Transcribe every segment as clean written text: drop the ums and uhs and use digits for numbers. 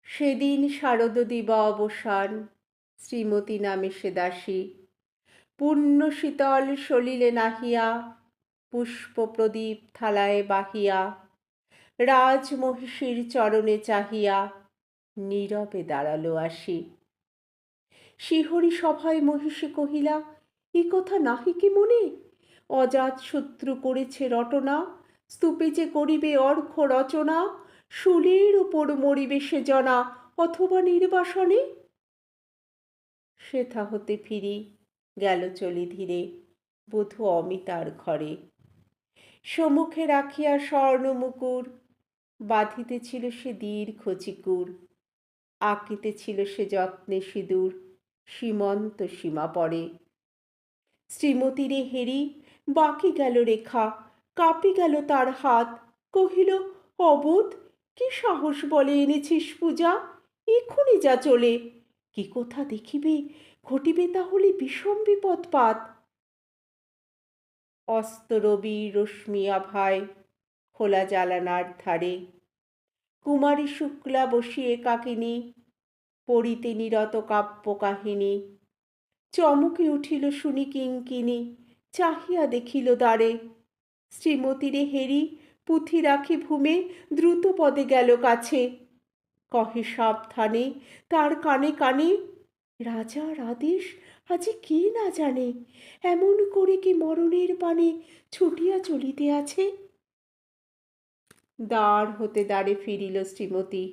সেদিন শারদ দিবা অবসান, শ্রীমতী নামে সে দাসী, পূর্ণ শীতল সলিলে নাহিয়া, পুষ্প প্রদীপ থালায় বাহিয়া, রাজমহিষীর চরণে চাহিয়া, নীরবে দাঁড়ালো আসি। শিহরি সভায় মহিষী কহিলা, এ কথা নাহি কি মনে? অজাত শত্রু করেছে রটনা, স্তূপে যে করিবে অর্ঘ রচনা, শুলের উপর মরিবে সে জনা, অথবা নির্বাসনে। সেথা হতে ফিরি গেল চলি ধীরে, বধূ অমিতার ঘরে। সম্মুখে রাখিয়া স্বর্ণ মুকুর, বাঁধিতেছিল সে দীর্ঘ চিকুর, আঁকিতেছিল সে যত্নে সিঁদুর, সীমন্ত সীমা পরে। শ্রীমতীরে হেরি বাকি গেল রেখা, কাঁপি গেল তার হাত, কহিল, অবোধ, কি সাহস বলে এনেছিস পূজা? এক্ষুনি যা চলে, কি কোথা দেখিবে, ঘটিবে তাহলে বিষম বিপদপাত। অস্ত রবি রশ্মি আভায় খোলা জালানার ধারে, কুমারী শুক্লা বসিয়ে কাকিনী, পড়িতে নিরত কাব্য কাহিনী। চমকে উঠিল শুনি কিঙ্কিনী, চাহিয়া দেখিল দ্বারে। শ্রীমতীরে হেরি পুঁথি রাখি ভূমে, দ্রুত পদে গেল কাছে, কহে সাবধানে তার কানে কানে, রাজার আদেশ আজি কে না জানে, এমন করে কি মরণের পানে ছুটিয়া চলিতে আছে। দ্বার হতে দ্বারে ফিরিল শ্রীমতী,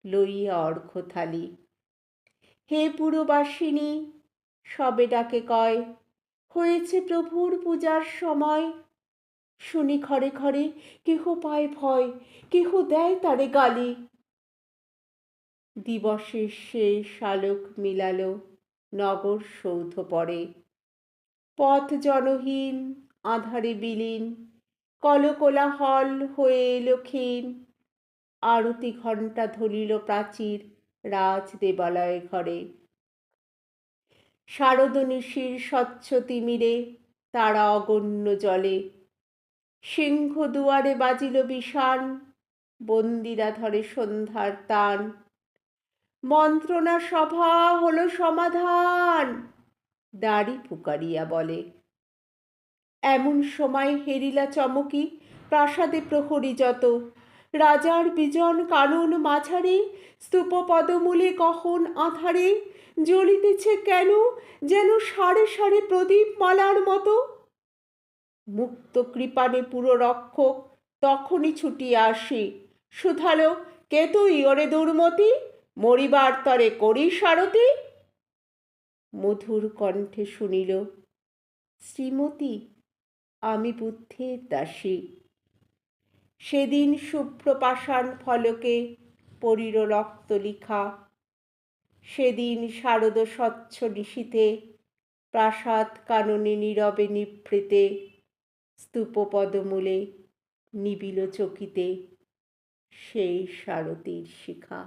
লইয়া অর্ঘ্য থালি। হে পুরবাসিনী, সবে ডাকে কয়, হয়েছে প্রভুর পূজার সময়। শুনি ঘরে ঘরে কেহ পায় ভয়, কেহ দেয় তারে গালি। দিবসের শেষ আলোক মিলালো নগর সৌধ পরে, পথ জনহীন আঁধারে বিলীন, কলকোলাহল হয়ে এলো ক্ষীণ। আরতি ঘণ্টা ধরিল প্রাচীর রাজ দেবালয় ঘরে। শারদ নিশির স্বচ্ছ তিমিরে তারা অগণ্য জলে, সিংহ দুয়ারে বাজিল বিষাণ, বন্দিরা ধরে সন্ধ্যার তান। মন্ত্রণা সভা হলো সমাধান, দাড়ি পুকারিয়া বলে। এমন সময় হেরিলা চমকি, প্রাসাদে প্রহরী যত, রাজার বিজন কানন মাঝারে, স্তূপ পদমূলে কখন আধারে, জ্বলিতেছে কেন যেন সারে সারে প্রদীপ মালার মতো। মুক্ত কৃপানে পুররক্ষক তখনই ছুটিয়া আসি, শুধালো, কে তুই ওরে দুর্মতি, মরিবার তরে করিস আরতি? মধুর কণ্ঠে শুনিল, শ্রীমতী, আমি বুদ্ধের দাসী। সেদিন শুভ্র পাষাণ ফলকে পড়িল রক্ত লিখা, সেদিন শারদ স্বচ্ছ নিশীথে, প্রাসাদ কাননে নীরবে নিভৃতে, স্তূপ পদমূলে নিবিল চকিতে সেই সারথীর শিখা।